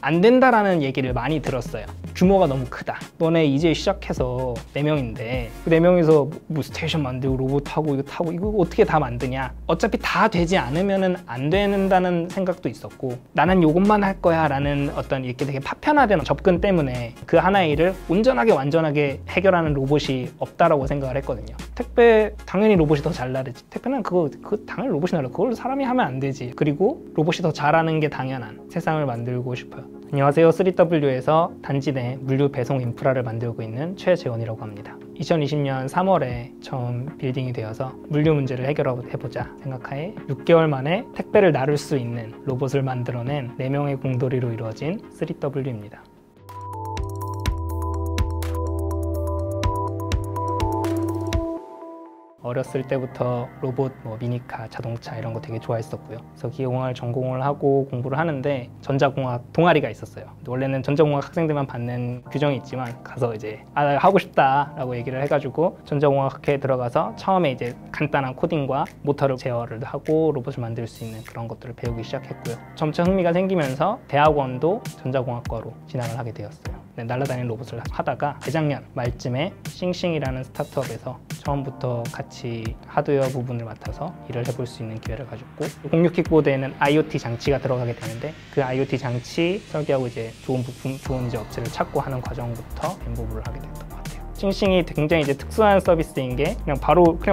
안 된다라는 얘기를 많이 들었어요. 규모가 너무 크다. 너네 이제 시작해서 4명인데 그 4명이서 뭐 스테이션 만들고 로봇 타고 이거 타고 이거 어떻게 다 만드냐. 어차피 다 되지 않으면은 안 된다는 생각도 있었고, 나는 요것만 할 거야 라는 어떤 이렇게 되게 파편화된 접근 때문에 그 하나의 일을 온전하게 완전하게 해결하는 로봇이 없다라고 생각을 했거든요. 택배 당연히 로봇이 더 잘 나르지. 택배는 그거 당연히 로봇이 나르. 그걸 사람이 하면 안 되지. 그리고 로봇이 더 잘하는 게 당연한 세상을 만들고 싶어요. 안녕하세요. 3W에서 단지 내 물류 배송 인프라를 만들고 있는 최재원이라고 합니다. 2020년 3월에 처음 빌딩이 되어서 물류 문제를 해결해보자 생각하에 6개월 만에 택배를 나를 수 있는 로봇을 만들어낸 4명의 공돌이로 이루어진 3W입니다. 어렸을 때부터 로봇, 미니카, 자동차 이런 거 되게 좋아했었고요. 그래서 기계공학을 전공을 하고 공부를 하는데 전자공학 동아리가 있었어요. 원래는 전자공학 학생들만 받는 규정이 있지만 가서 이제 하고 싶다 라고 얘기를 해가지고 전자공학학회에 들어가서 처음에 이제 간단한 코딩과 모터를 제어를 하고 로봇을 만들 수 있는 그런 것들을 배우기 시작했고요. 점차 흥미가 생기면서 대학원도 전자공학과로 진학을 하게 되었어요. 날아다니는 로봇을 하다가 재작년 말쯤에 싱싱이라는 스타트업에서 처음부터 같이 하드웨어 부분을 맡아서 일을 해볼 수 있는 기회를 가졌고, 공유킥보드에는 IoT 장치가 들어가게 되는데 그 IoT 장치 설계하고 이제 좋은 부품, 좋은 이제 업체를 찾고 하는 과정부터 엠보브를 하게 됐던 것 같아요. 싱싱이 굉장히 이제 특수한 서비스인 게 그냥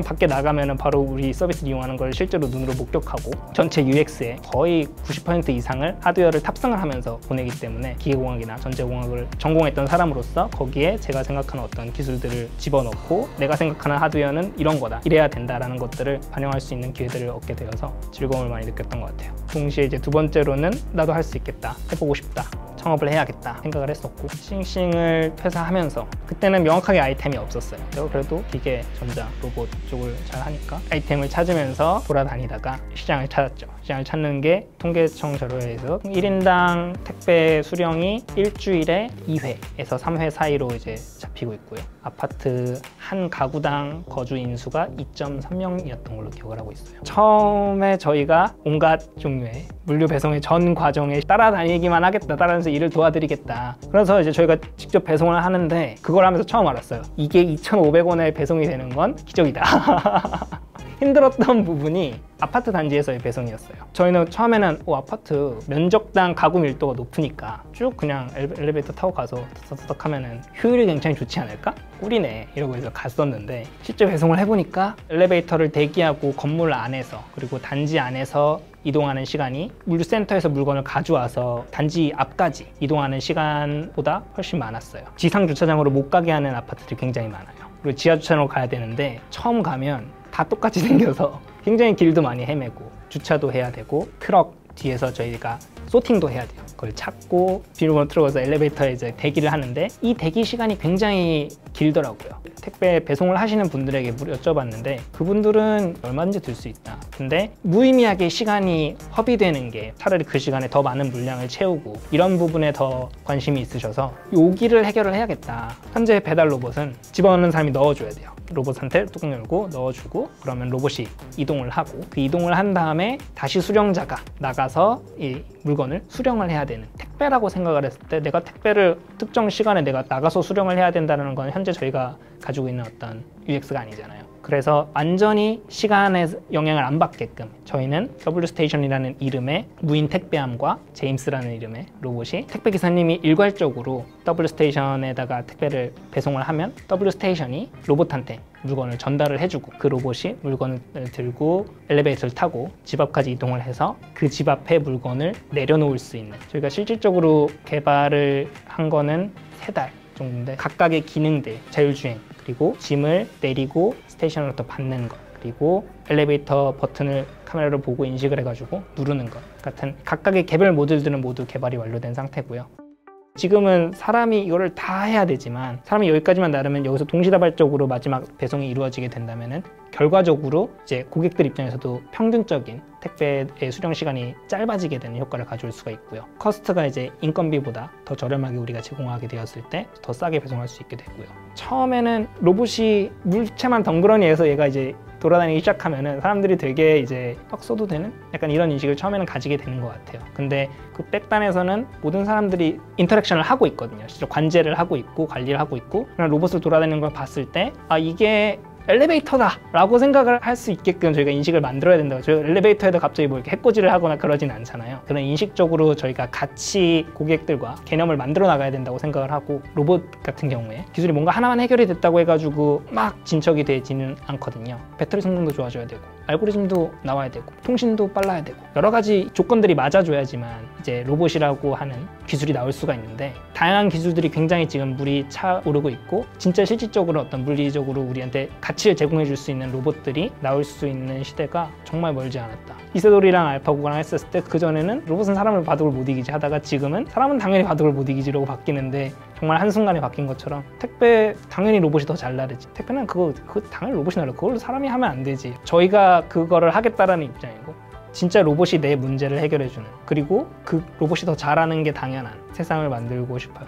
밖에 나가면은 바로 우리 서비스를 이용하는 걸 실제로 눈으로 목격하고 전체 UX의 거의 90% 이상을 하드웨어를 탑승을 하면서 보내기 때문에 기계공학이나 전자공학을 전공했던 사람으로서 거기에 제가 생각하는 어떤 기술들을 집어넣고 내가 생각하는 하드웨어는 이런 거다, 이래야 된다라는 것들을 반영할 수 있는 기회들을 얻게 되어서 즐거움을 많이 느꼈던 것 같아요. 동시에 이제 두 번째로는 나도 할 수 있겠다, 해보고 싶다, 창업을 해야겠다 생각을 했었고, 싱싱을 퇴사하면서 그때는 명확하게 아이템이 없었어요. 그래도 기계, 전자, 로봇 쪽을 잘 하니까 아이템을 찾으면서 돌아다니다가 시장을 찾았죠. 시장을 찾는 게 통계청 자료에서 1인당 택배 수령이 일주일에 2회에서 3회 사이로 이제 잡히고 있고요. 아파트 한 가구당 거주 인수가 2.3명이었던 걸로 기억을 하고 있어요. 처음에 저희가 온갖 종류의 물류 배송의 전 과정에 따라다니기만 하겠다, 따라다니면서 일을 도와드리겠다. 그래서 이제 저희가 직접 배송을 하는데 그걸 하면서 처음 알았어요. 이게 2,500원에 배송이 되는 건 기적이다. 힘들었던 부분이 아파트 단지에서의 배송이었어요. 저희는 처음에는 아파트 면적당 가구 밀도가 높으니까 쭉 그냥 엘리베이터 타고 가서 터덕 하면은 효율이 굉장히 좋지 않을까? 꿀이네 이러고 해서 갔었는데, 실제 배송을 해보니까 엘리베이터를 대기하고 건물 안에서 그리고 단지 안에서 이동하는 시간이 물류센터에서 물건을 가져와서 단지 앞까지 이동하는 시간보다 훨씬 많았어요. 지상 주차장으로 못 가게 하는 아파트들이 굉장히 많아요. 그리고 지하 주차장으로 가야 되는데 처음 가면 다 똑같이 생겨서 굉장히 길도 많이 헤매고 주차도 해야 되고, 트럭 뒤에서 저희가 소팅도 해야 돼요. 그걸 찾고 비밀번호 들어가서 엘리베이터에 이제 대기를 하는데 이 대기 시간이 굉장히 길더라고요. 택배 배송을 하시는 분들에게 여쭤봤는데 그분들은 얼마든지 들 수 있다. 근데 무의미하게 시간이 허비되는 게 차라리 그 시간에 더 많은 물량을 채우고 이런 부분에 더 관심이 있으셔서 여기를 해결을 해야겠다. 현재 배달 로봇은 집어넣는 사람이 넣어줘야 돼요. 로봇한테 뚜껑 열고 넣어주고 그러면 로봇이 이동을 하고, 그 이동을 한 다음에 다시 수령자가 나가서 이 물건을 수령을 해야 되는, 택배라고 생각을 했을 때 내가 택배를 특정 시간에 내가 나가서 수령을 해야 된다는 건 현재 저희가 가지고 있는 어떤 UX가 아니잖아요. 그래서 완전히 시간에 영향을 안 받게끔 저희는 W스테이션이라는 이름의 무인 택배함과 제임스라는 이름의 로봇이 택배 기사님이 일괄적으로 W스테이션에다가 택배를 배송을 하면 W스테이션이 로봇한테 물건을 전달을 해주고 그 로봇이 물건을 들고 엘리베이터를 타고 집 앞까지 이동을 해서 그 집 앞에 물건을 내려놓을 수 있는, 저희가 실질적으로 개발을 한 거는 3달 정도인데 각각의 기능들, 자율주행, 그리고 짐을 내리고 스테이션으로부터 받는 것, 그리고 엘리베이터 버튼을 카메라로 보고 인식을 해가지고 누르는 것 같은 각각의 개별 모듈들은 모두 개발이 완료된 상태고요. 지금은 사람이 이거를 다 해야 되지만 사람이 여기까지만 나르면 여기서 동시다발적으로 마지막 배송이 이루어지게 된다면은 결과적으로 이제 고객들 입장에서도 평균적인 택배의 수령 시간이 짧아지게 되는 효과를 가져올 수가 있고요. 커스트가 이제 인건비보다 더 저렴하게 우리가 제공하게 되었을 때 더 싸게 배송할 수 있게 되고요. 처음에는 로봇이 물체만 덩그러니 해서 얘가 이제 돌아다니기 시작하면은 사람들이 되게 이제 막 써도 되는? 약간 이런 인식을 처음에는 가지게 되는 것 같아요. 근데 그 백단에서는 모든 사람들이 인터랙션을 하고 있거든요. 실제 관제를 하고 있고 관리를 하고 있고, 그냥 로봇을 돌아다니는 걸 봤을 때 아, 이게 엘리베이터다 라고 생각을 할 수 있게끔 저희가 인식을 만들어야 된다고. 저희 엘리베이터에도 갑자기 뭐 이렇게 해코지를 하거나 그러진 않잖아요. 그런 인식적으로 저희가 같이 고객들과 개념을 만들어 나가야 된다고 생각을 하고, 로봇 같은 경우에 기술이 뭔가 하나만 해결이 됐다고 해가지고 막 진척이 되지는 않거든요. 배터리 성능도 좋아져야 되고, 알고리즘도 나와야 되고, 통신도 빨라야 되고, 여러 가지 조건들이 맞아줘야지만 이제 로봇이라고 하는 기술이 나올 수가 있는데, 다양한 기술들이 굉장히 지금 물이 차오르고 있고, 진짜 실질적으로 어떤 물리적으로 우리한테 가치를 제공해 줄 수 있는 로봇들이 나올 수 있는 시대가 정말 멀지 않았다. 이세돌이랑 알파고랑 했었을 때 그전에는 로봇은 사람을 바둑을 못 이기지 하다가 지금은 사람은 당연히 바둑을 못 이기지라고 바뀌는데, 정말 한순간에 바뀐 것처럼 택배 당연히 로봇이 더 잘 나르지. 택배는 그거 당연히 로봇이 나르. 그걸로 사람이 하면 안 되지. 저희가 그거를 하겠다라는 입장이고, 진짜 로봇이 내 문제를 해결해주는, 그리고 그 로봇이 더 잘하는 게 당연한 세상을 만들고 싶어요.